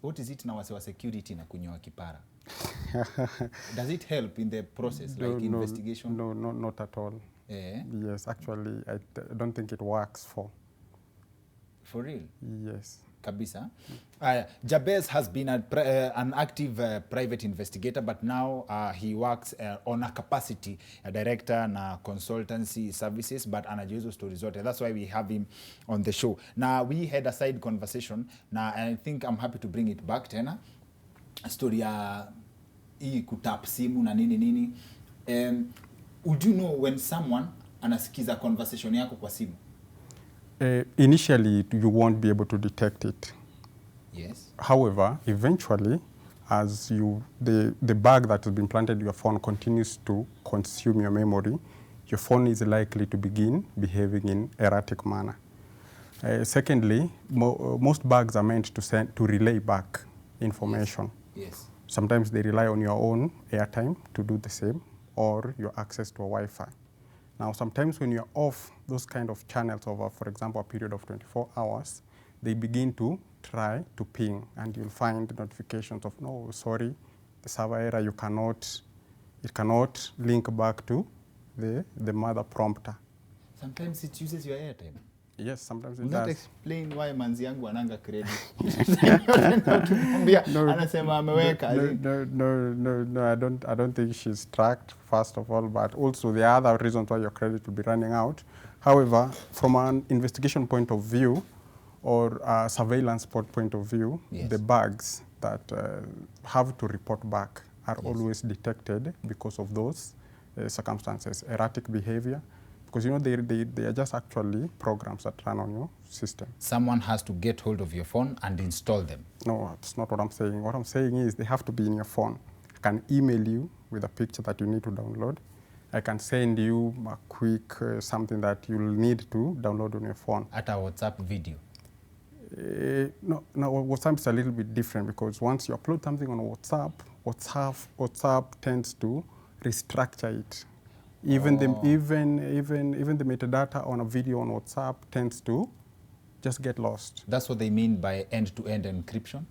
what is it na wase wa security na kunyoa kipara? Does it help in the process, like investigation? No, not at all. Yes, actually, I don't think it works for real? Yes. Kabisa. Jabez has been an active private investigator, but now he works on a capacity director na consultancy services, but anajiuzo stories zote. That's why we have him on the show. Now, we had a side conversation, and I think I'm happy to bring it back tena. Story ya hii kutap simu na nini. Would you know when someone anasikiza conversation yako kwa simu? Initially, you won't be able to detect it. Yes. However, eventually, as the bug that has been planted in your phone continues to consume your memory, your phone is likely to begin behaving in erratic manner. Secondly, most bugs are meant to relay back information. Yes. Sometimes they rely on your own airtime to do the same, or your access to a Wi-Fi. Now, sometimes when you're off those kind of channels over, for example, a period of 24 hours, they begin to try to ping, and you'll find notifications of, no, sorry, the server error, it cannot link back to the mother prompter. Sometimes it uses your airtime. Yes, sometimes it does. Will not explain why manzi yangu ananga credit. Anasema ameweka. No, I don't think she's tracked, first of all, but also there are other reasons why your credit will be running out. However, from an investigation point of view or a surveillance point of view, yes, the bugs that have to report back are yes, always detected because of those circumstances, erratic behavior. Because, you know, they are just actually programs that run on your system. Someone has to get hold of your phone and install them. No, that's not what I'm saying. What I'm saying is they have to be in your phone. I can email you with a picture that you need to download. I can send you a quick something that you'll need to download on your phone. At a WhatsApp video? No, WhatsApp is a little bit different, because once you upload something on WhatsApp tends to restructure it. Even the metadata on a video on WhatsApp tends to just get lost. That's what they mean by end-to-end encryption?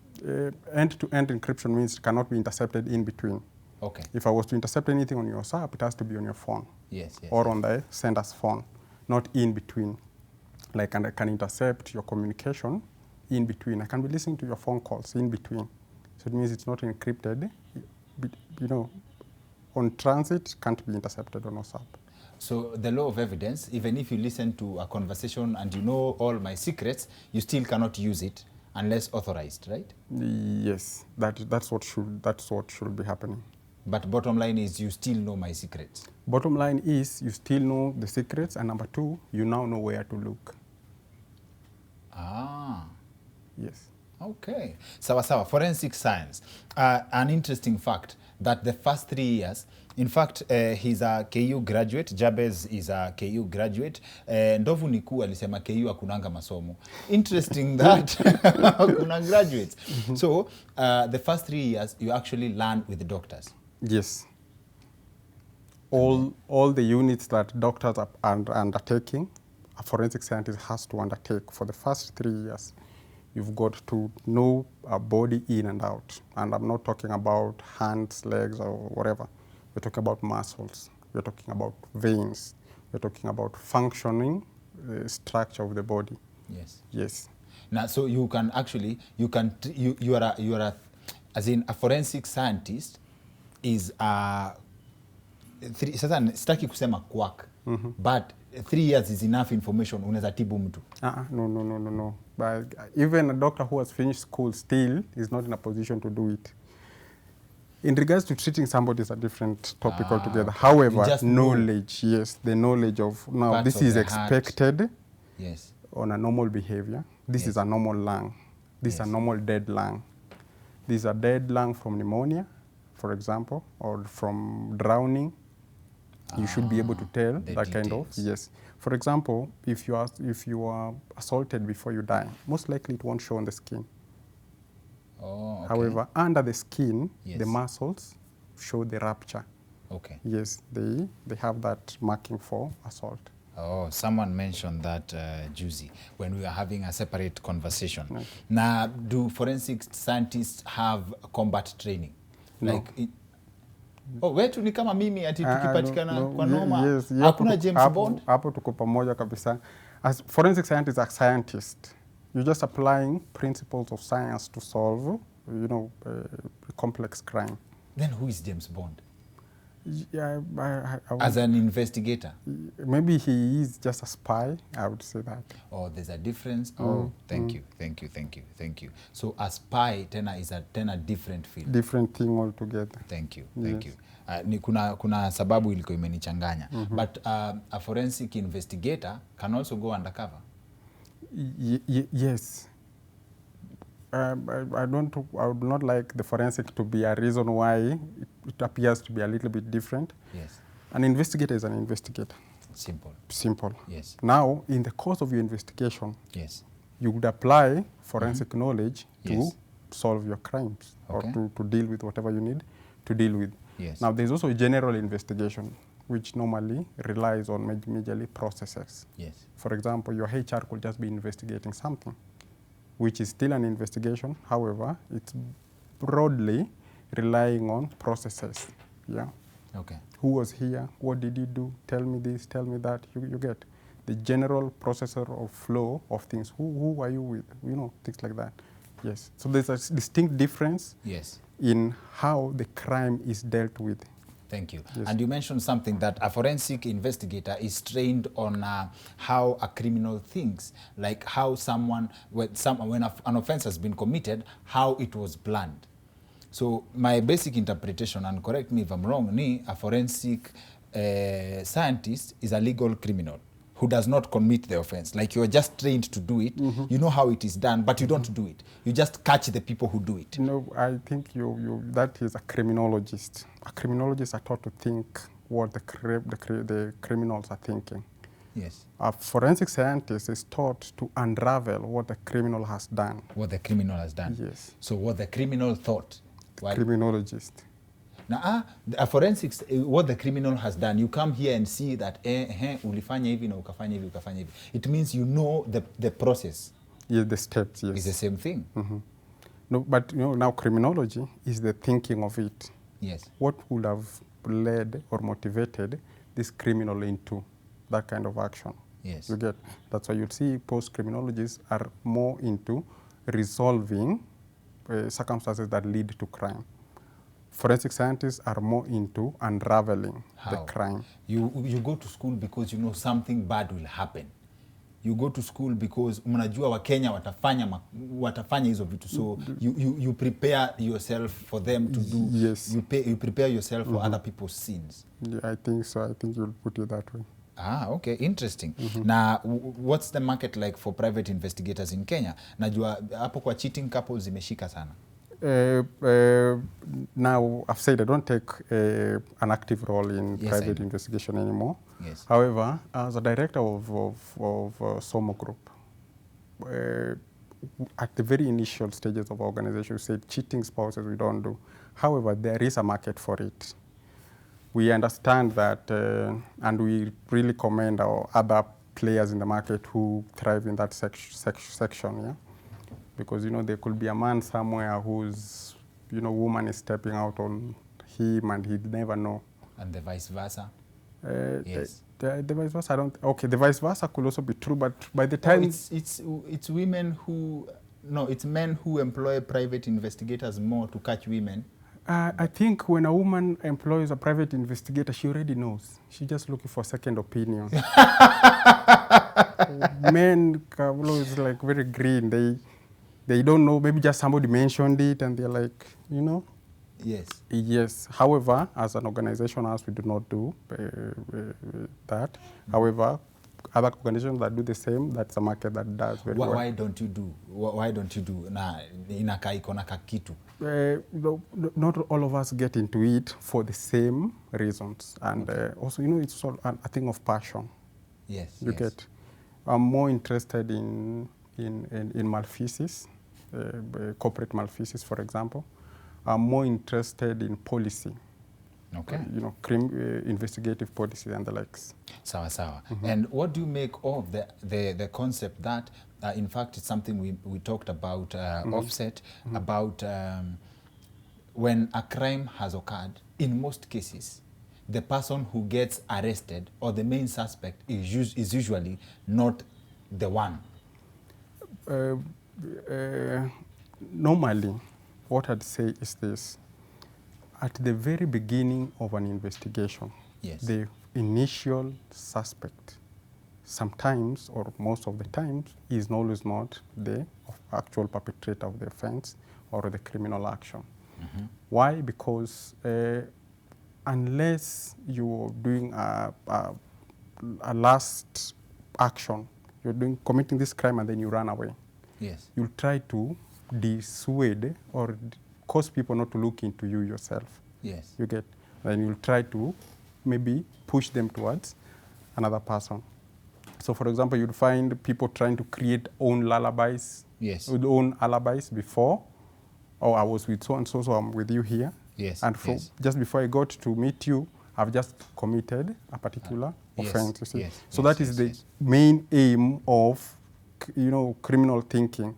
End-to-end encryption means it cannot be intercepted in between. Okay. If I was to intercept anything on your WhatsApp, it has to be on your phone. Yes. Or on the sender's phone, not in between. Like, and I can intercept your communication in between. I can be listening to your phone calls in between. So it means it's not encrypted. You know, on transit, can't be intercepted on WhatsApp. So the law of evidence, even if you listen to a conversation and you know all my secrets, you still cannot use it unless authorized, right? Yes, that's what should be happening. But bottom line is you still know my secrets. Bottom line is you still know the secrets, and number two, you now know where to look. Ah. Yes. Okay. Sawa. Forensic science. An interesting fact that the first 3 years, in fact, he's a KU graduate. Jabez is a KU graduate. Ndovu Niku alisema KU hakunanga masomo. Interesting that kuna graduates. So the first 3 years, you actually learn with the doctors. Yes. All the units that doctors are undertaking, a forensic scientist has to undertake for the first 3 years. You've got to know a body in and out. And I'm not talking about hands, legs, or whatever. We're talking about muscles. We're talking about veins. We're talking about functioning structure of the body. Yes. Yes. Now, so you can actually, you are as in a forensic scientist is sasa sitaki kusema quack, but 3 years is enough information unaweza tibu mtu. No. But even a doctor who has finished school still is not in a position to do it. In regards to treating somebody is a different topic altogether. Okay. However, knowledge, yes, the knowledge of, now parts this of is the expected heart. Yes. On a normal behavior. This is a normal lung. This is a normal dead lung. This is a dead lung from pneumonia, for example, or from drowning. You should be able to tell that kind of, yes. For example, if you are assaulted before you die, most likely it won't show on the skin. Oh, okay. However, under the skin, the muscles show the rupture. Okay. Yes, they have that marking for assault. Oh, someone mentioned that Juicy when we were having a separate conversation. Okay. Now, do forensic scientists have combat training? No. Like, wetu ni kama mimi ati tukipatikana kwa noma, Yes, hakuna James Bond? hapo tuko pamoja kabisa. As forensic scientists are scientists, you're just applying principles of science to solve, complex crime. Then who is James Bond? Yeah, As an investigator? Maybe he is just a spy, I would say that. Oh, there's a difference? Oh, thank you. So a spy tena is a different field. Different thing altogether. Thank you. Yes. Ni kuna sababu ilikuwa imenichanganya. But a forensic investigator can also go undercover. Yes. I would not like the forensic to be a reason why it appears to be a little bit different. Yes. An investigator is an investigator. Simple. Yes. Now, in the course of your investigation, Yes. you would apply forensic knowledge to Yes. solve your crimes Okay. or to deal with whatever you need to deal with. Yes. Now, there's also a general investigation, which normally relies on majorly processes. Yes. For example, your HR could just be investigating something, which is still an investigation. However, it's broadly relying on processes. Yeah. Okay. Who was here? What did you do? Tell me this, tell me that. You get the general processor of flow of things. Who are you with? Things like that. Yes. So there's a distinct difference Yes. in how the crime is dealt with. Thank you. Yes. And you mentioned something that a forensic investigator is trained on how a criminal thinks, like how when an offense has been committed, how it was planned. So my basic interpretation, and correct me if I'm wrong, a forensic scientist is a legal criminal who does not commit the offense. Like you're just trained to do it. You know how it is done, but you don't do it. You just catch the people who do it. No, I think that is a criminologist. A criminologist are taught to think what the criminals are thinking. Yes. A forensic scientist is taught to unravel what the criminal has done. What the criminal has done. Yes. So what the criminal thought. Criminologist. Now, a forensics, what the criminal has done, you come here and see that ulifanya hivi na ukafanya hivi, ukafanya hivi. It means you know the process. Yes, the steps, yes. It's the same thing. No, but now criminology is the thinking of it. Yes. What would have led or motivated this criminal into that kind of action? Yes. You get? That's why you'll see post-criminologists are more into resolving circumstances that lead to crime. Forensic scientists are more into unraveling the crime. You go to school because you know something bad will happen. You go to school because mnajua Wakenya watafanya hizo vitu. So you prepare yourself for them to do. Yes. You prepare yourself for other people's sins. Yeah, I think so. I think you'll put it that way. Okay, interesting. Now, what's the market like for private investigators in Kenya? Najua hapo kwa cheating couples zimeshika sana. Now, I've said I don't take an active role in private investigation anymore. Yes. However, as a director of Somo Group, at the very initial stages of our organization, we said cheating spouses we don't do. However, there is a market for it. We understand that, and we really commend our other players in the market who thrive in that section, yeah? Because, there could be a man somewhere whose, woman is stepping out on him and he'd never know. And the vice versa? Yes. The vice versa, the vice versa could also be true, but by the time... It's women who... No, it's men who employ private investigators more to catch women. I think when a woman employs a private investigator, she already knows. She's just looking for a second opinion. Men is like very green. They don't know. Maybe just somebody mentioned it and they're like, Yes. Yes. However, as an organization, we do not do that. However, other organizations that do the same, that's a market that does very well. Why don't you do? Na inakaa iko na kakitu? Not all of us get into it for the same reasons. And also, it's all a thing of passion. Yes. You get. I'm more interested in malfeasance, corporate malfeasance, for example. I'm more interested in policy. Okay. Investigative policies and the likes. Sawa sawa. And what do you make of the concept that, in fact, it's something we talked about offset, about when a crime has occurred, in most cases, the person who gets arrested or the main suspect is usually not the one. Normally, what I'd say is this. At the very beginning of an investigation, Yes. the initial suspect, sometimes or most of the times, is always not the actual perpetrator of the offense or the criminal action. Why? Because unless you're doing a last action, you're committing this crime and then you run away. Yes. You'll try to dissuade or cause people not to look into you yourself. Yes. You get? Then you'll try to maybe push them towards another person. So, for example, you'd find people trying to create own lullabies. Yes. With own alibis before. Oh, I was with so and so, so I'm with you here. Yes. And Yes. just before I got to meet you, I've just committed a particular yes, offense. You see? yes, So yes, that is yes, the yes. main aim of, criminal thinking.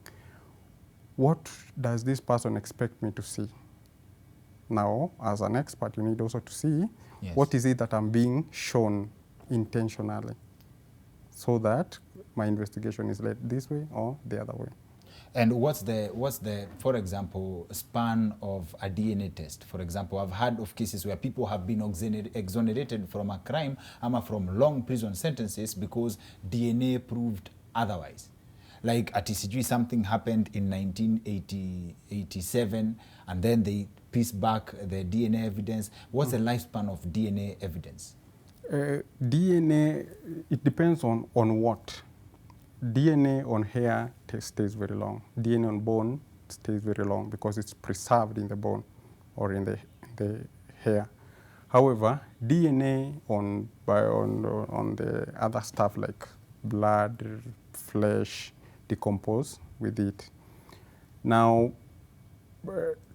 What does this person expect me to see? Now, as an expert, you need also to see Yes. what is it that I'm being shown intentionally, so that my investigation is led this way or the other way. And what's the, for example, span of a DNA test? For example, I've heard of cases where people have been exonerated from a crime or from long prison sentences because DNA proved otherwise. Like at TCG, something happened in 1987, and then they pieced back the DNA evidence. What's the lifespan of DNA evidence? DNA, it depends on what. DNA on hair stays very long. DNA on bone stays very long because it's preserved in the bone or in the hair. However, DNA on the other stuff like blood, flesh, decompose with it. Now,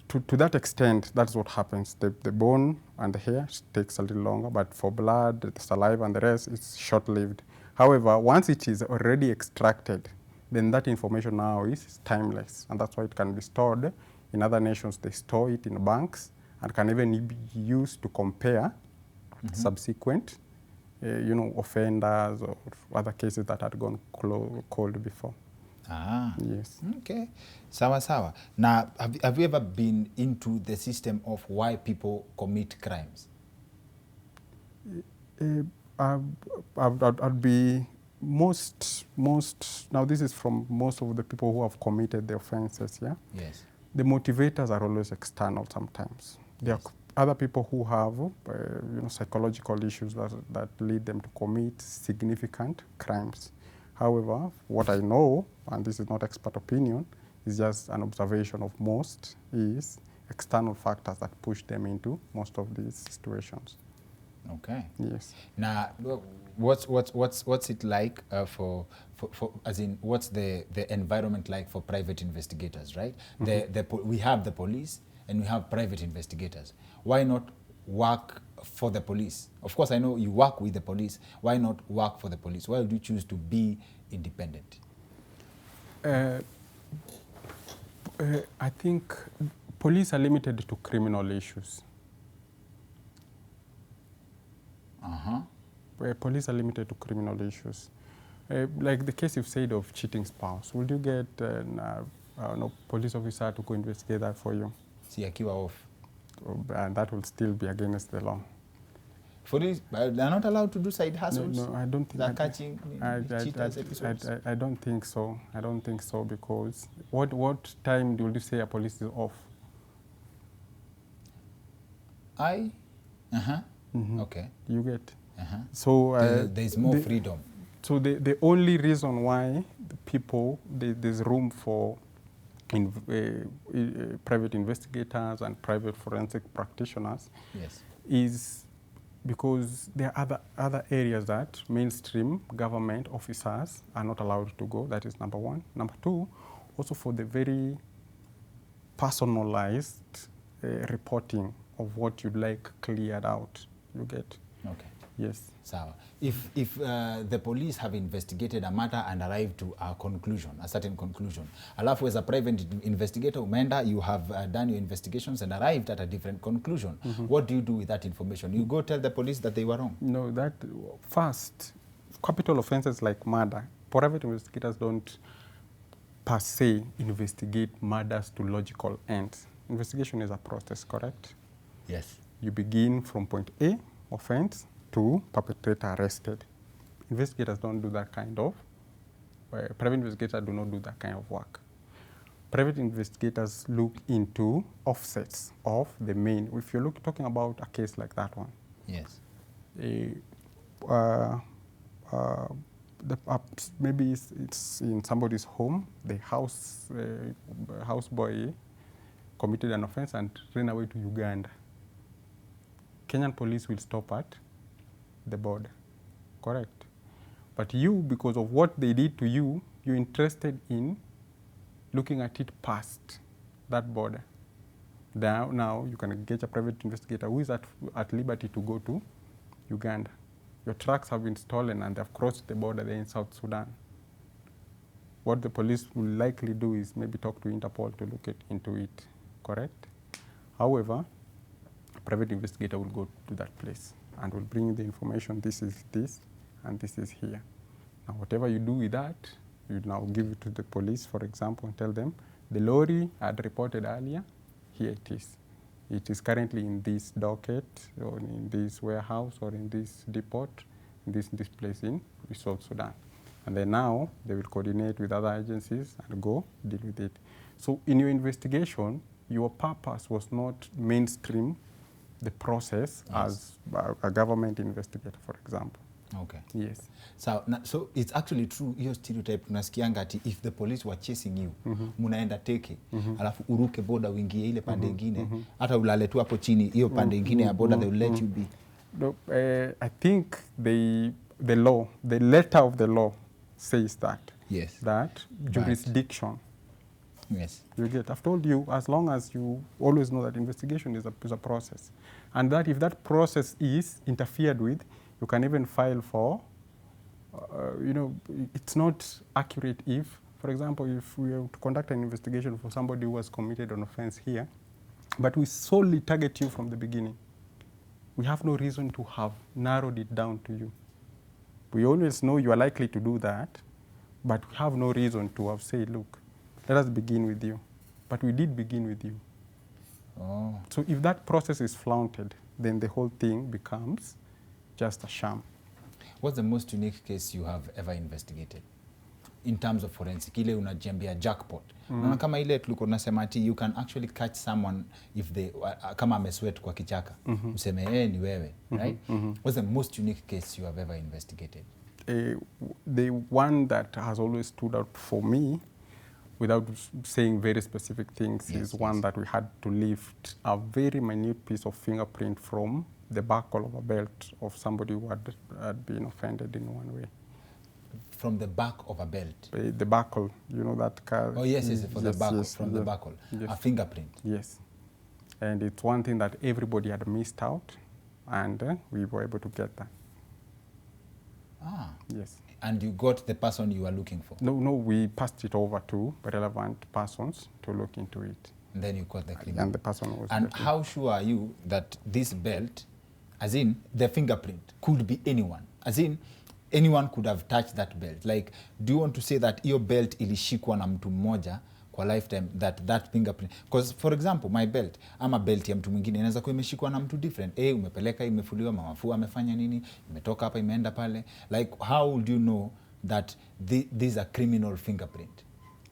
to that extent, that's what happens. The bone and the hair takes a little longer, but for blood, the saliva and the rest, it's short-lived. However, once it is already extracted, then that information now is timeless, and that's why it can be stored. In other nations, they store it in banks and can even be used to compare subsequent, offenders or other cases that had gone cold before. Ah, yes. Okay. Sawa sawa. Now, have you ever been into the system of why people commit crimes? I'd be most, now this is from most of the people who have committed the offenses, yeah? Yes. The motivators are always external sometimes. There are other people who have, psychological issues that lead them to commit significant crimes. However, what I know, and this is not expert opinion, is just an observation of most, is external factors that push them into most of these situations. Okay. Yes. Now, what's it like for as in what's the environment like for private investigators, right? We have the police and we have private investigators. Why not work for the police? Of course, I know you work with the police. Why not work for the police? Why would you choose to be independent? I think police are limited to criminal issues. Police are limited to criminal issues. Like the case you've said of cheating spouse, would you get a police officer to go investigate that for you? See, akiwa off. And that will still be against the law. They're not allowed to do side hustles? No, I don't think. They're catching cheaters episodes? I don't think so. I don't think so, because what time do you say a police is off? Okay. You get? So there's more freedom. So the only reason why there's room for private investigators and private forensic practitioners, yes, is because there are other areas that mainstream government officers are not allowed to go. That is number one. Number two, also for the very personalized reporting of what you'd like cleared out. You get? Okay. Yes. Sawa. If the police have investigated a matter and arrived to a conclusion, a certain conclusion, alafu as a private investigator, umeenda, you have done your investigations and arrived at a different conclusion, what do you do with that information? You go tell the police that they were wrong? No, that first, capital offenses like murder, private investigators don't per se investigate murders to logical ends. Investigation is a process, correct? Yes. You begin from point A, offense, to perpetrator arrested. Investigators don't do that kind of, private investigators do not do that kind of work. Private investigators look into offsets of the main. If you're talking about a case like that one, yes, maybe it's in somebody's home, the houseboy committed an offense and ran away to Uganda. Kenyan police will stop at the border, correct? But you, because of what they did to you, you're interested in looking at it past that border. Now you can get a private investigator who is at liberty to go to Uganda. Your trucks have been stolen and they've crossed the border there in South Sudan. What the police will likely do is maybe talk to Interpol to look into it, correct? However, a private investigator will go to that place and will bring the information, this is this, and this is here. Now, whatever you do with that, you now give it to the police, for example, and tell them, the lorry I had reported earlier, here it is. It is currently in this docket, or in this warehouse, or in this depot, in this place in South Sudan. And then now, they will coordinate with other agencies and go deal with it. So in your investigation, your purpose was not mainstream the process, yes, as a government investigator, for example. Okay. Yes. So it's actually true, hiyo stereotype tunasikianga ati if the police were chasing you, munaenda teke, alafu uruke boda uingie ile pande ingine, hata ulale tu hapo chini, hiyo pande ingine ya boda, they will let you be. No, I think the law, the letter of the law says that. Yes. That jurisdiction. Yes. You get. I've told you, as long as you always know that investigation is a process, and that if that process is interfered with, you can even file for. It's not accurate if, for example, if we have to conduct an investigation for somebody who has committed an offense here, but we solely target you from the beginning, we have no reason to have narrowed it down to you. We always know you are likely to do that, but we have no reason to have said, look, let us begin with you. But we did begin with you. Oh. So if that process is flaunted, then the whole thing becomes just a sham. What's the most unique case you have ever investigated in terms of forensic? Ile unajiambia jackpot. Naona kama ile tulikuwa tunasema ati you can actually catch someone if they kama amesweat kwa kichaka. Useme ni wewe, right? What's the most unique case you have ever investigated? The one that has always stood out for me, without saying very specific things, yes, is one that we had to lift a very minute piece of fingerprint from the buckle of a belt of somebody who had been offended in one way. From the back of a belt? The buckle, you know that car. Oh, yes, yes, for the buckle, yes, from the buckle. Yes. A fingerprint. Yes. And it's one thing that everybody had missed out, and we were able to get that. Ah. Yes. And you got the person you were looking for? No, we passed it over to relevant persons to look into it. And then you got the criminal. And the person was... And how sure are you that this belt, as in the fingerprint, could be anyone? As in, anyone could have touched that belt. Like, do you want to say that your belt ilishikwa na mtu mmoja kwa lifetime, that fingerprint? Because, for example, my belt, ama belt ya mtu mwingine, inaweza kuwa imeshikwa na mtu different. Umepeleka, imefuliwa, mamafua, amefanya nini, imetoka hapa, imeenda pale. Like, how would you know that these are criminal fingerprint?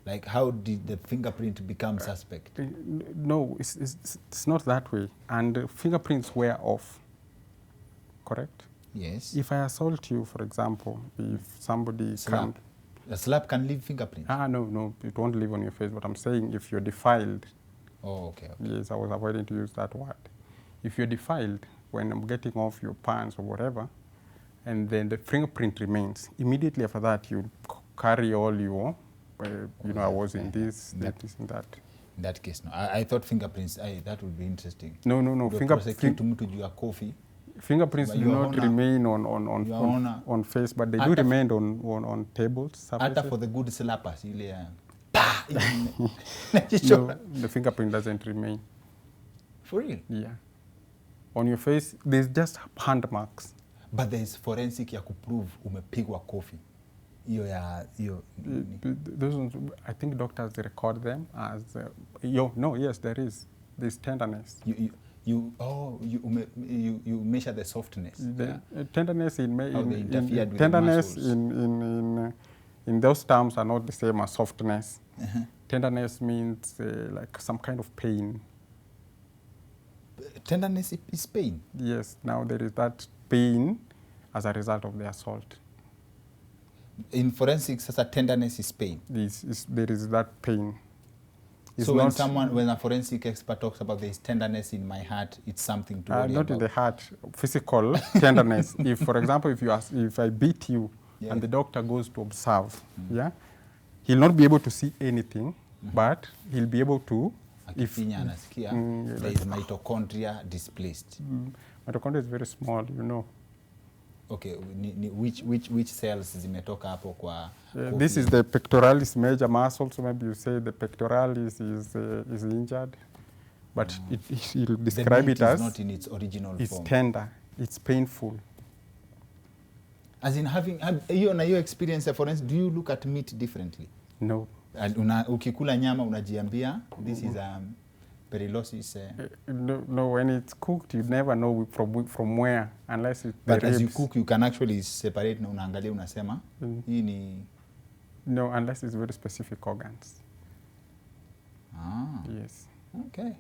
Like, how did the fingerprint become suspect? No, it's not that way. And fingerprints wear off, correct? Yes. If I assault you, for example, if somebody slap. A slap can leave fingerprints? No, it won't leave on your face. But I'm saying if you're defiled. Oh, okay. Yes, I was avoiding to use that word. If you're defiled, when I'm getting off your pants or whatever, and then the fingerprint remains, immediately after that, you carry all your, I was in this, this and that. In that case, no. I thought fingerprints, that would be interesting. No. Prosecute mtu juu ya coffee. Fingerprints do not remain on face, but they do remain on tables, surfaces. Hata for the good slappers, ile no, the fingerprint doesn't remain. For real? Yeah. On your face, there's just hand marks. But there's forensic ya kuprove umepigwa coffee. Those ones, I think doctors record them as yes, there is. There's tenderness. You measure the softness. Tenderness in those terms are not the same as softness. Tenderness means like some kind of pain. Tenderness is pain? Yes. Now there is that pain as a result of the assault. In forensics, as a tenderness is pain? There is that pain. So when a forensic expert talks about there is tenderness in my heart, it's something to worry about? Not in the heart, physical tenderness. If, for example, if I beat you and the doctor goes to observe, he'll not be able to see anything, but he'll be able to... there is mitochondria displaced. Mitochondria is very small, you know. Okay, which cells zimetoka hapo kwa this is the pectoralis major muscle, so maybe you say the pectoralis is injured, but he'll describe it as not in its original form. It's tender, it's painful. As in having your experience of forensic, do you look at meat differently? No. Ukikula nyama unajiambia this is perilosis. No, when it's cooked, you never know from where, unless it's but as you cook, you can actually separate na unaangalia unasema hii ni... No, unless it's very specific organs. Yes. Okay.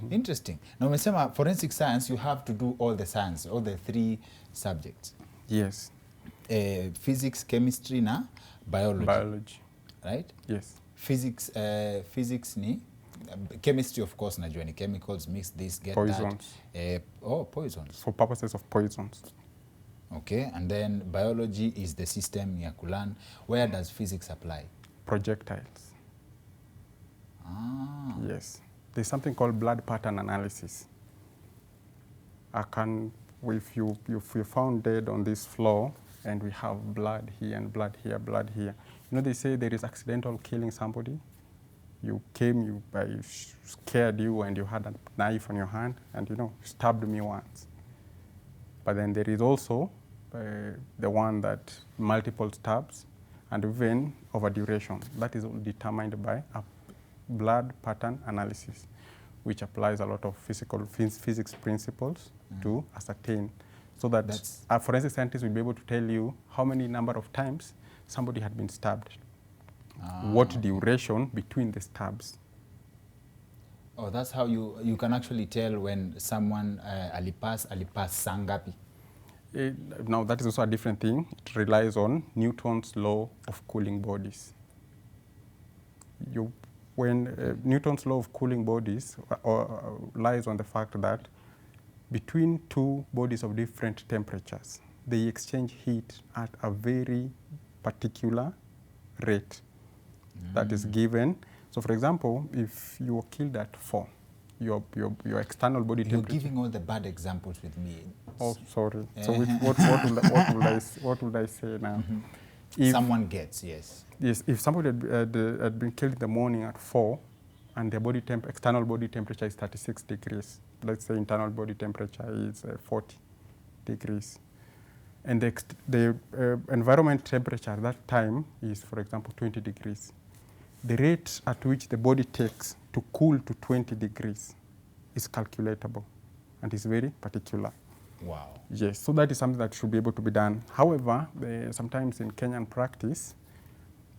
Interesting. Now umesema forensic science, you have to do all the science, all the 3 subjects. Yes. Physics, chemistry na biology. Right? Yes. Physics ni chemistry, of course, najua ni chemicals, mix this, get poisons. That. Poisons. For purposes of poisons. Okay, and then biology is the system ya kulearn. Where does physics apply? Projectiles. Yes. There's something called blood pattern analysis. If you found dead on this floor and we have blood here and blood here, blood here. You know, they say there is accidental killing somebody. You came, I scared you, and you had a knife on your hand, and stabbed me once. But then there is also the one that multiple stabs, and even over duration. That is determined by a blood pattern analysis, which applies a lot of physics principles to ascertain, so that a forensic scientist will be able to tell you how many number of times somebody had been stabbed. What duration between the stabs. Oh, that's how you can actually tell when someone alipass sangapi. Now that is also a different thing. It relies on Newton's law of cooling bodies. When Newton's law of cooling bodies lies on the fact that between 2 bodies of different temperatures, they exchange heat at a very particular rate. That is given. So, for example, if you were killed at 4, your external body temperature... You're giving all the bad examples with me. Oh, sorry. So, what would I say now? If someone gets, yes. Yes, if somebody had been killed in the morning at 4, and their external body temperature is 36 degrees, let's say internal body temperature is 40 degrees. And the environment temperature at that time is, for example, 20 degrees. The rate at which the body takes to cool to 20 degrees is calculatable and is very particular. Wow. Yes, so that is something that should be able to be done. However, sometimes in Kenyan practice,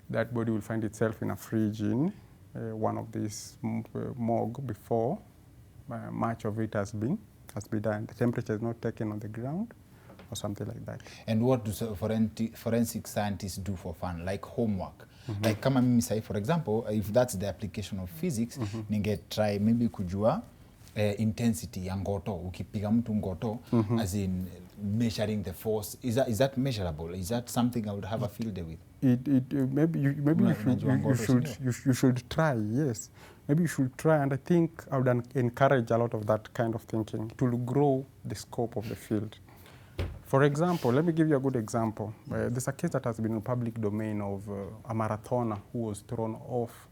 that body will find itself in a fridge in one of these morgue before much of it has been done. The temperature is not taken on the ground, or something like that. And what do forensic scientists do for fun, like homework? Like kama mimi say, for example, if that's the application of physics, ninge try maybe kujua intensity ya ngoto, ukipiga mtu ngoto, as in measuring the force. Is that measurable? Is that something I would have a field day with? Maybe you should try, yes. maybe you should try, and I think I would encourage a lot of that kind of thinking. It will grow the scope of the field. For example, let me give you a good example. There's a case that has been in public domain of a marathoner who was thrown off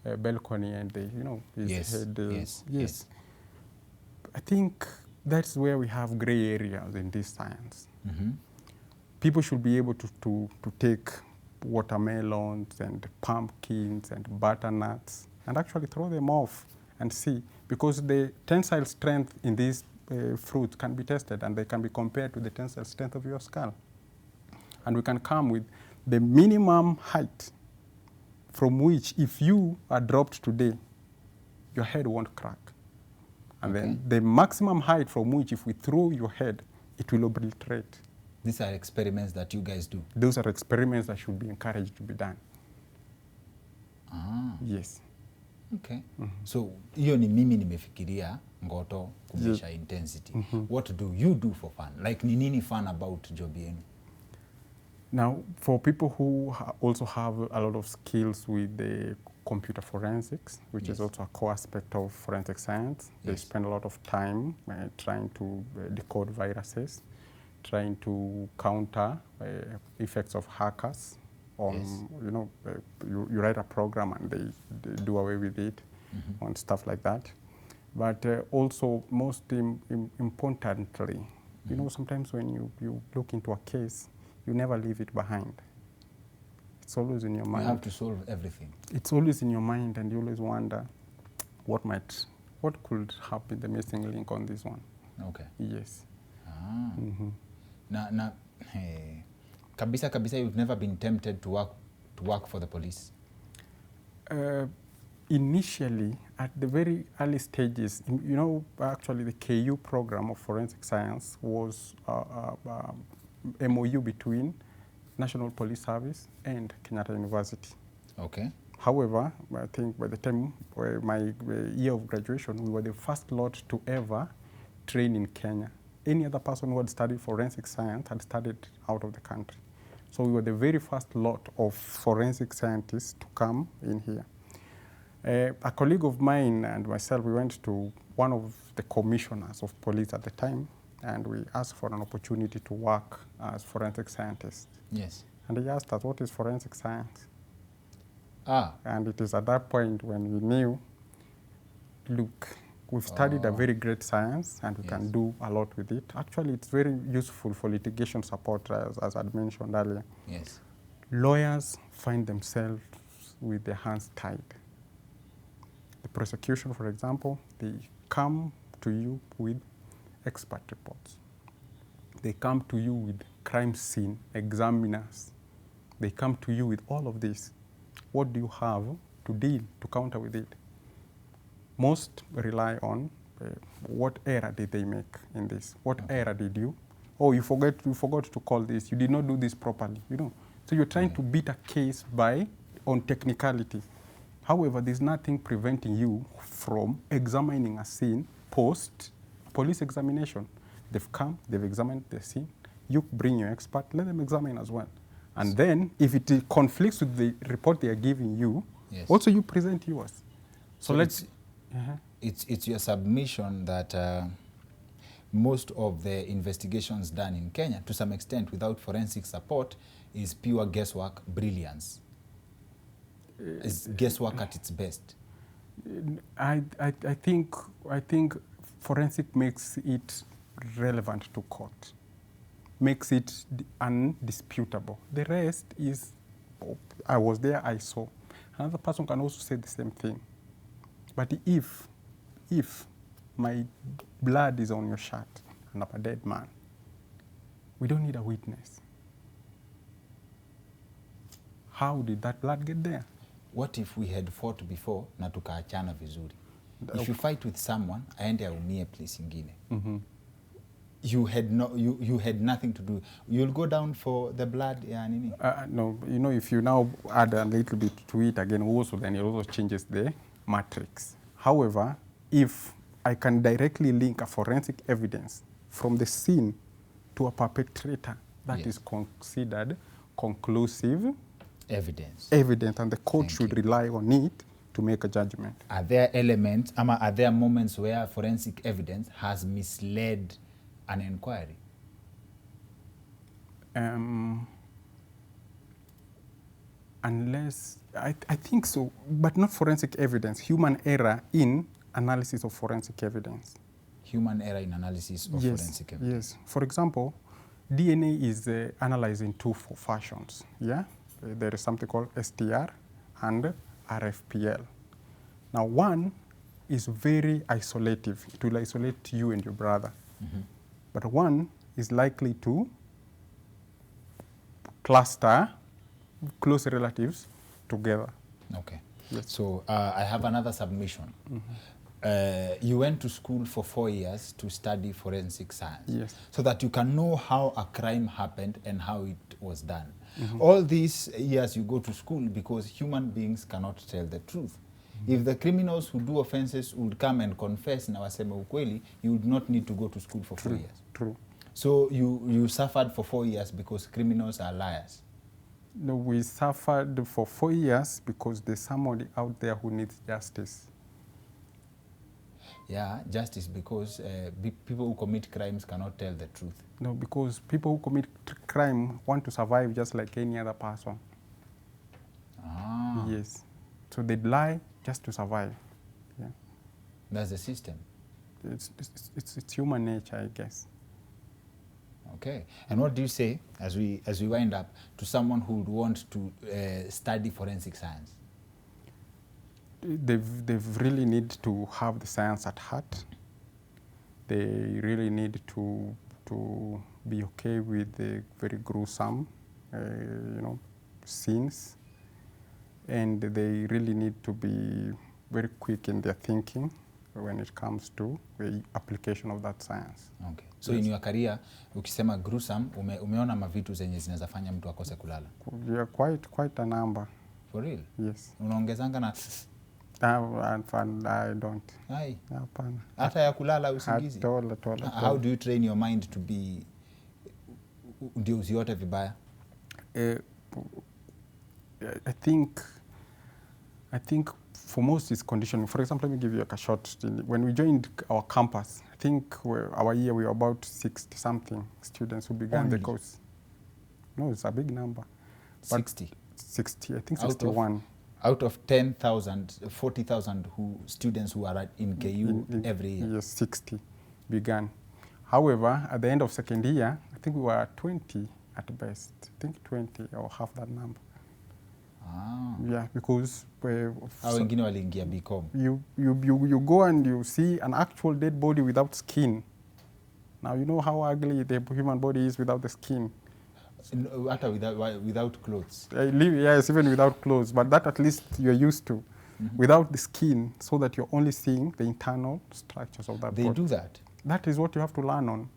a balcony and his head. Yes. I think that's where we have gray areas in this science. Mm-hmm. People should be able to take watermelons and pumpkins and butternuts and actually throw them off and see, because the tensile strength in these fruits can be tested and they can be compared to the tensile strength of your skull. And we can come with the minimum height from which if you are dropped today, your head won't crack. And then the maximum height from which if we throw your head, it will obliterate. These are experiments that you guys do? Those are experiments that should be encouraged to be done. Ah. Yes. Okay. Mm-hmm. So, hiyo ni mimi nimefikiria ngoto kumisha intensity. Mm-hmm. What do you do for fun? Like, ni nini fun about job yenu? Now, for people who also have a lot of skills with the computer forensics, which is also a core aspect of forensic science, they spend a lot of time trying to decode viruses, trying to counter effects of hackers on, you write a program and they do away with it, and stuff like that. But also, most importantly, sometimes when you look into a case, you never leave it behind. It's always in your mind. You have to solve everything. It's always in your mind, and you always wonder what could have been the missing link on this one. Okay. Yes. Ah. Mm-hmm. Kabisa, you've never been tempted to work for the police? Initially, at the very early stages, actually the KU program of forensic science was MOU between National Police Service and Kenyatta University. Okay. However, I think by the time my year of graduation, we were the first lot to ever train in Kenya. Any other person who had studied forensic science had studied out of the country. So we were the very first lot of forensic scientists to come in here. A colleague of mine and myself, we went to one of the commissioners of police at the time, and we asked for an opportunity to work as forensic scientists. Yes. And he asked us, what is forensic science? Ah. And it is at that point when we knew, look, we've studied a very great science and we can do a lot with it. Actually, it's very useful for litigation support, as I'd mentioned earlier. Yes. Lawyers find themselves with their hands tied. The prosecution, for example, they come to you with expert reports. They come to you with crime scene examiners. They come to you with all of this. What do you have to counter with it? Most rely on what error did they make in this? What error did you? Oh, you forgot to call this. You did not do this properly. So you're trying to beat a case on technicality. However, there's nothing preventing you from examining a scene post police examination. They've come, they've examined the scene. You bring your expert, let them examine as well. And then, if it conflicts with the report they are giving you, also you present yours. So let's... It's your submission that most of the investigations done in Kenya, to some extent, without forensic support, is pure guesswork brilliance. Is guesswork at its best? I think forensic makes it relevant to court, makes it undisputable. The rest is, I was there, I saw. Another person can also say the same thing. But if my blood is on your shirt and I'm a dead man, we don't need a witness. How did that blood get there? What if we had fought before na tukaachana vizuri? If you fight with someone, aende aumie place ingine. You had nothing to do. You'll go down for the blood, nini? No, if you now add a little bit to it again, also then it also changes the matrix. However, if I can directly link a forensic evidence from the scene to a perpetrator, that is considered conclusive evidence, and the court should rely on it to make a judgment. Are there elements, are there moments where forensic evidence has misled an inquiry? Unless, I think so, but not forensic evidence, human error in analysis of forensic evidence. Human error in analysis of forensic evidence. Yes. For example, DNA is analyzed in two fashions. Yeah, there is something called STR and RFPL. Now, one is very isolative. It will isolate you and your brother. But one is likely to cluster close relatives together. Okay. Yes. So I have another submission. You went to school for 4 years to study forensic science. Yes. So that you can know how a crime happened and how it was done. All these years you go to school because human beings cannot tell the truth. If the criminals who do offenses would come and confess na waseme ukweli, you would not need to go to school for 4 years. True. So you suffered for 4 years because criminals are liars. No, we suffered for 4 years because there's somebody out there who needs justice. Yeah, justice, because people who commit crimes cannot tell the truth. No, because people who commit crime want to survive just like any other person. Ah. Yes. So they'd lie just to survive. Yeah. That's the system. It's human nature, I guess. Okay. And what do you say, as we wind up, to someone who would want to study forensic science? They really need to have the science at heart. They really need to be okay with the very gruesome, scenes, and they really need to be very quick in their thinking when it comes to the application of that science. Okay. So yes. In your career, ukisema gruesome, umeona mavitu zenye zinaweza fanya mtu akose kulala? Yeah, quite a number. For real? Yes. Unaongezanga na I don't. Hai. Hapana. Hata ya kulala usingizi? At all. How do you train your mind to be ndio usiote vibaya? I think for most it's conditioning. For example, let me give you a short. When we joined our campus, I think our year we were about 60-something students who began the course. No, it's a big number. 60? 60, I think 61. Out of 10,000, 40,000 students who are in KU every year? Yes, 60 began. However, at the end of second year, I think we were 20 at best. I think 20 or half that number. Ah. Yeah, because wengine waliingia BCom. You go and you see an actual dead body without skin. Now you know how ugly the human body is without the skin. Without clothes. Yes, even without clothes, but that at least you're used to. Without the skin, so that you're only seeing the internal structures of that body. They do that? That is what you have to learn on.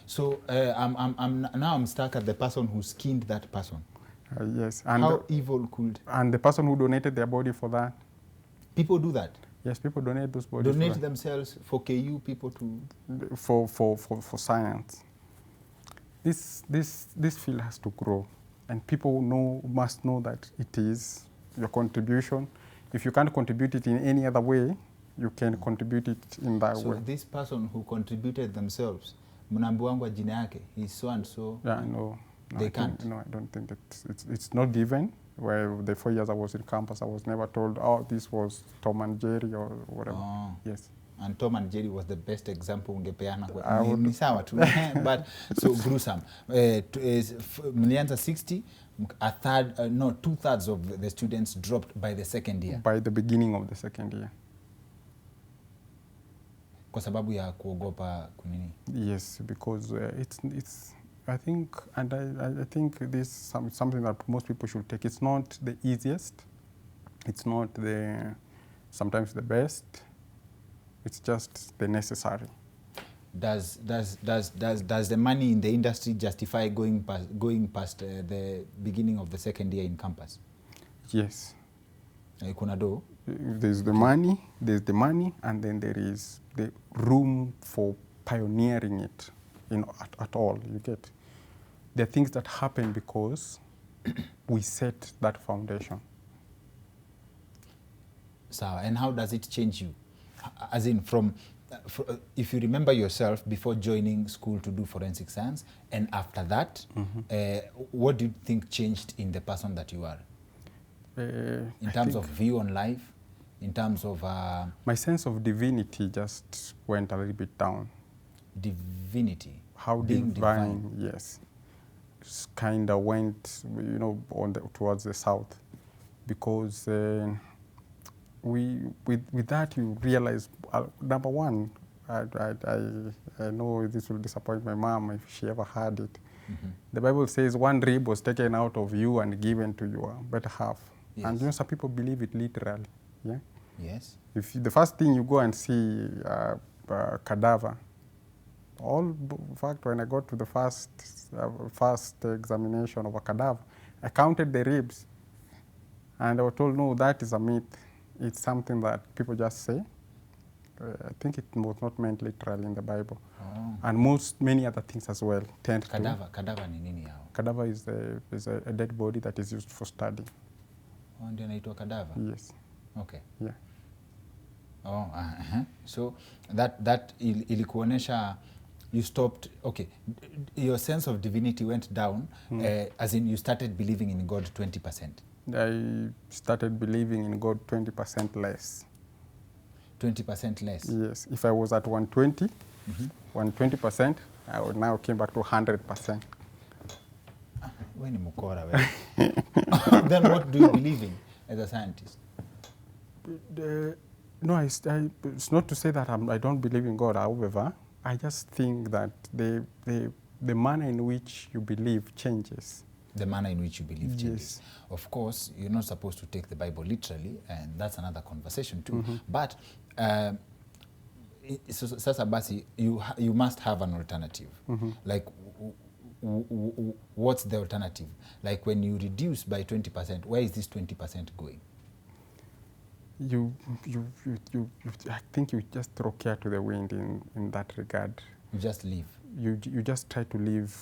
So I'm stuck at the person who skinned that person. Yes. And how evil could... And the person who donated their body for that. People do that? Yes, people donate those bodies. Donate themselves for KU people to... For science. This field has to grow, and people must know that it is your contribution. If you can't contribute it in any other way, you can contribute it in that way. So this person who contributed themselves, mnaambiwangwa jina yake, he's so and so. Yeah, no, they can't. No, I don't think it's not given. Where the 4 years I was in campus, I was never told, oh, this was Tom and Jerry or whatever. Oh. Yes. And Tom and Jerry was the best example ungepeana. Ni sawa tu. But so gruesome. Mlianza 60, a third, no, 2/3 of the students dropped by the second year. By the beginning of the second year. Kwa sababu ya kuogopa kunini? Yes, because it's I think, and I think this is something that most people should take. It's not the easiest. It's not sometimes the best. It's just the necessary. Does the money in the industry justify going past the beginning of the second year in campus? Yes. Kuna do? There's the money, and then there is the room for pioneering it at all. You get? There are things that happen because we set that foundation. Sawa. And how does it change you? As in if you remember yourself before joining school to do forensic science and after that, what do you think changed in the person that you are? In terms of view on life, in terms of... my sense of divinity just went a little bit down. Divinity? How being divine, yes. Kind of went, towards the south. Because with that you realize, number one, I know this will disappoint my mom if she ever heard it. The Bible says one rib was taken out of you and given to your better half. Yes. And some people believe it literally. Yeah. Yes. If the first thing you go and see a cadaver, in fact, when I got to the first examination of a cadaver, I counted the ribs, and I was told, no, that is a myth. It's something that people just say. I think it was not meant literally in the Bible. Oh. And many other things as well tend to. Cadaver ni nini yao? Cadaver is a dead body that is used for study. Oh, ndio inaitwa cadaver? Yes. Okay. Yeah. Oh, so that ilikuonesha you stopped, okay, your sense of divinity went down, as in you started believing in God 20%. I started believing in God 20% less. 20% less? Yes. If I was at 120, 120%, I would now came back to 100%. When ni mukora we. Then what do you believe in as a scientist? No, it's not to say that I don't believe in God. However, I just think that the manner in which you believe changes. The manner in which you believe changes. Yes. Of course, you're not supposed to take the Bible literally, and that's another conversation too. But sasa basi, you must have an alternative. Like, what's the alternative? Like when you reduce by 20%, where is this 20% going? I think you just throw care to the wind in that regard. You just live. You just try to live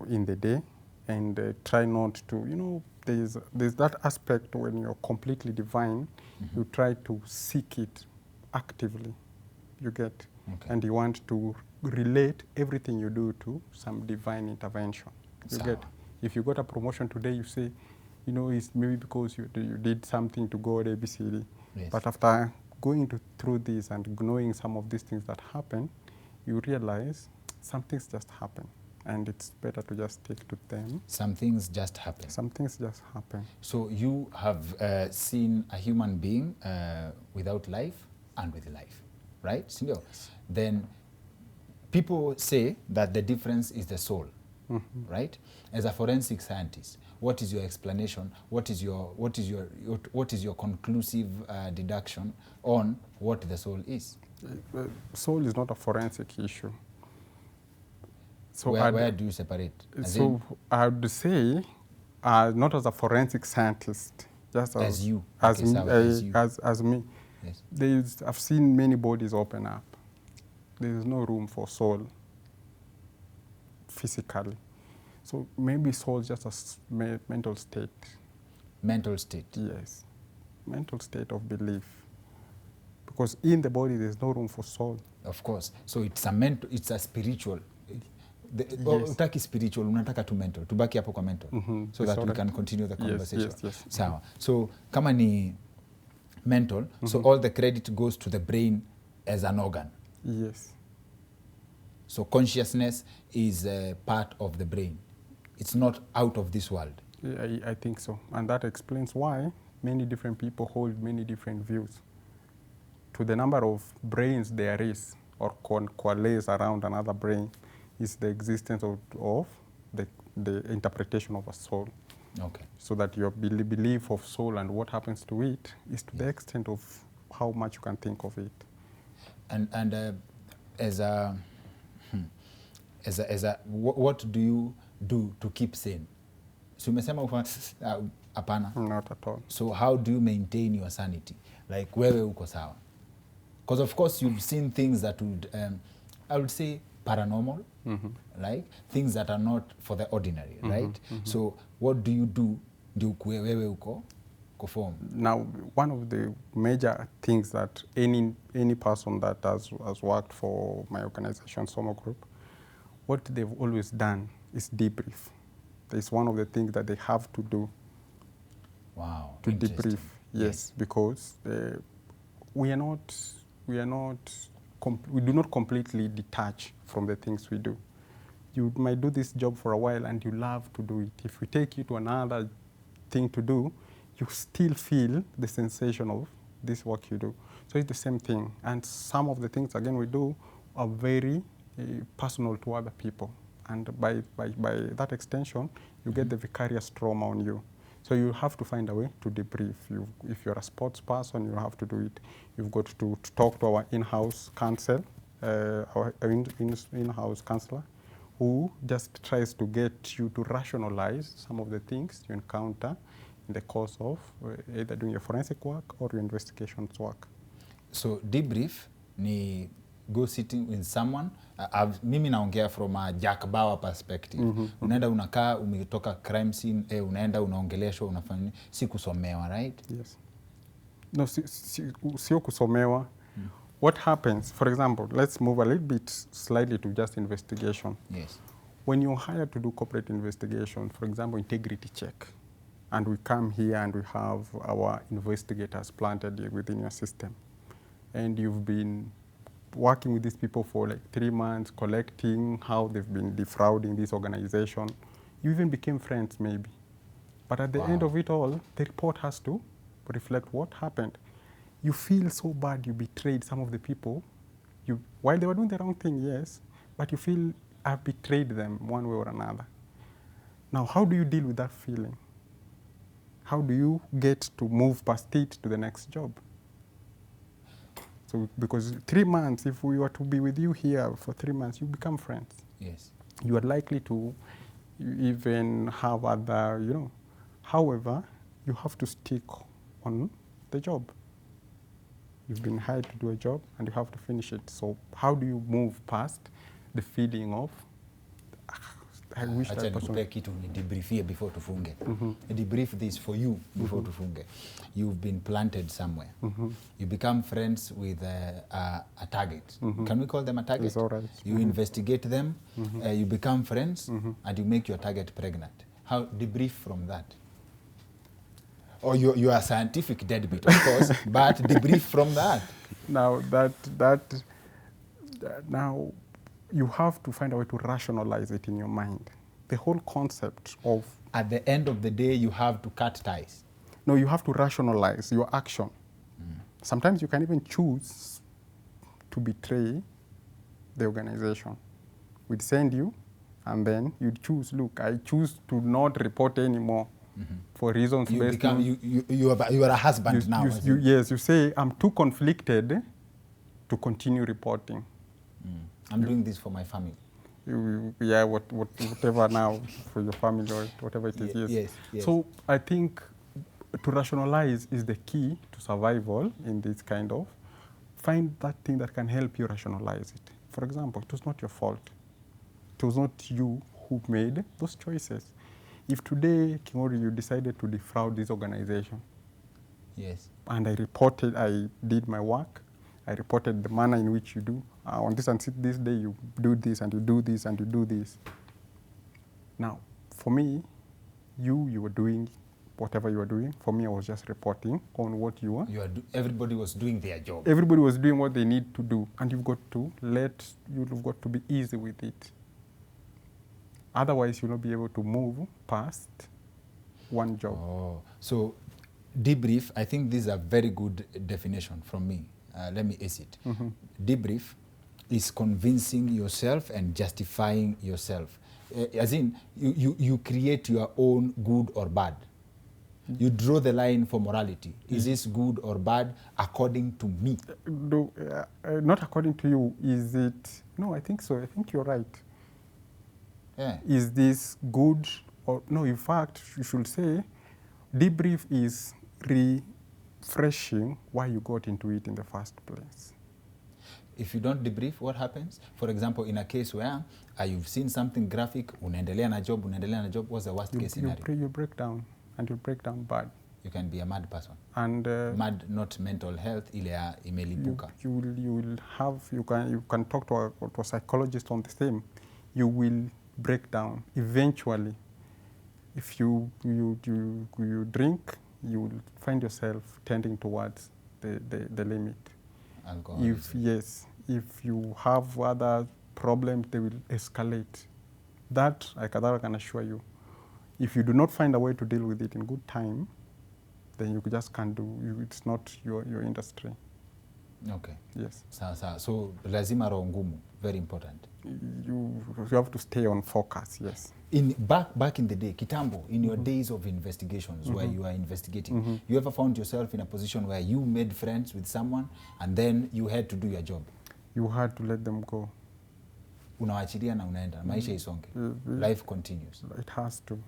in the day and try not to, there's that aspect when you're completely divine, you try to seek it actively, you get, and you want to relate everything you do to some divine intervention. You get, if you got a promotion today, you say, it's maybe because you did something to God, ABCD. Yes. But after going through this and knowing some of these things that happen, you realize some things just happen. And it's better to just stick to them. Some things just happen. Some things just happen. So you have seen a human being without life and with life, right? Yes. Then people say that the difference is the soul, right? As a forensic scientist, what is your explanation? What is your conclusive deduction on what the soul is? Soul is not a forensic issue. So where do you separate? I would say, not as a forensic scientist, just as you, as me. Yes. I've seen many bodies open up. There is no room for soul physically. So maybe soul is just a mental state. Mental state? Yes. Mental state of belief. Because in the body there's no room for soul. Of course. So it's a spiritual. Utaki spiritual, unataka tu mental. Tubaki hapo kwa mental. So that we can continue the conversation. Yes. Sawa. So kama ni mental, so all the credit goes to the brain as an organ. Yes. So consciousness is part of the brain. It's not out of this world. Yeah, I think so. And that explains why many different people hold many different views. To the number of brains there is, or coalesce around another brain, is the existence of the interpretation of a soul. Okay. So that your belief of soul and what happens to it is to the extent of how much you can think of it. And what do you do to keep sane? So umesema hapana. Not at all. So how do you maintain your sanity? Like wewe uko sawa? Because of course you've seen things that would, I would say paranormal, like things that are not for the ordinary, right? So what do you do ndio wewe uko kuform. Now, one of the major things that any person that has worked for my organization, Somo Group, what they've always done is debrief. It's one of the things that they have to do. Wow, to interesting. debrief. Yes, because we do not completely detach from the things we do. You might do this job for a while and you love to do it. If we take you to another thing to do, you still feel the sensation of this work you do. So it's the same thing. And some of the things, again, we do are very personal to other people. And by that extension, you get the vicarious trauma on you. So you have to find a way to debrief. If you're a sports person, you have to do it. You've got to talk to our in-house counsel, our in-house counselor, who just tries to get you to rationalize some of the things you encounter in the course of either doing your forensic work or your investigations work. So debrief ni go sitting with someone. Mimi naongea from a Jack Bauer perspective. Unaenda unakaa, umetoka crime scene, unaenda unaongeleshwa, unafanya si kusomewa, right? Yes. No, sio kusomewa. What happens, for example, let's move a little bit slightly to just investigation. Yes. When you're hired to do corporate investigation, for example, integrity check, and we come here and we have our investigators planted within your system, and you've been working with these people for like 3 months, collecting how they've been defrauding this organization. You even became friends maybe. But at the end of it all, the report has to reflect what happened. You feel so bad you betrayed some of the people. While they were doing the wrong thing, yes, but you feel I've betrayed them one way or another. Now, how do you deal with that feeling? How do you get to move past it to the next job? So, because 3 months, if we were to be with you here for 3 months, you become friends. Yes. You are likely to even have other, However, you have to stick on the job. You've been hired to do a job and you have to finish it. So how do you move past the feeling of, I wish that person... kitu ni debriefie before tufunge. Debrief this for you before tufunge. You've been planted somewhere. You become friends with a target. Can we call them a target? It's all right. You investigate them, you become friends, and you make your target pregnant. How debrief from that? Or you are a scientific deadbeat, of course, but debrief from that. Now, now you have to find a way to rationalize it in your mind. The whole concept of... At the end of the day, you have to cut ties. No, you have to rationalize your action. Sometimes you can even choose to betray the organization. We'd send you, and then you'd choose, look, I choose to not report anymore. For reasons based on... You are a husband now. Yes, you say, I'm too conflicted to continue reporting. I'm doing this for my family. Whatever now, for your family or whatever it is, yes. Yes. So I think to rationalize is the key to survival in this kind of... Find that thing that can help you rationalize it. For example, it was not your fault. It was not you who made those choices. If today, Kingori, you decided to defraud this organization, yes, and I did my work, I reported the manner in which you do, on this and this day you do this and you do this and you do this. Now, for me, you were doing whatever you were doing. For me, I was just reporting on what you were. Everybody was doing their job. Everybody was doing what they need to do, and you've got to be easy with it. Otherwise, you'll not be able to move past one job. Oh, so debrief, I think this is a very good definition from me. Let me ace it. Debrief is convincing yourself and justifying yourself. As in, you create your own good or bad. You draw the line for morality. Is this good or bad according to me? Not according to you. Is it? No, I think so. I think you're right. Yeah. Is this good or no? In fact, you should say debrief is refreshing why you got into it in the first place. If you don't debrief, what happens? For example, in a case where you've seen something graphic, unaendelea na job, what's the worst case scenario? You break down, and you break down bad. You can be a mad person. And Mad, not mental health, ile ya imelipuka. you will have, you can talk to a psychologist on the same. You will break down eventually. If you drink, you will find yourself tending towards the limit. Alcoholism. If you have other problems, they will escalate. That I can assure you. If you do not find a way to deal with it in good time, then you just can't do. It's not your industry. Okay. Yes. So lazima roho ngumu, very important. You have to stay on focus. Yes. In back in the day, kitambo, in your days of investigations where you are investigating, you ever found yourself in a position where you made friends with someone and then you had to do your job? You had to let them go. Unawaachilia na unaenda, maisha isonge. Life continues. It has to.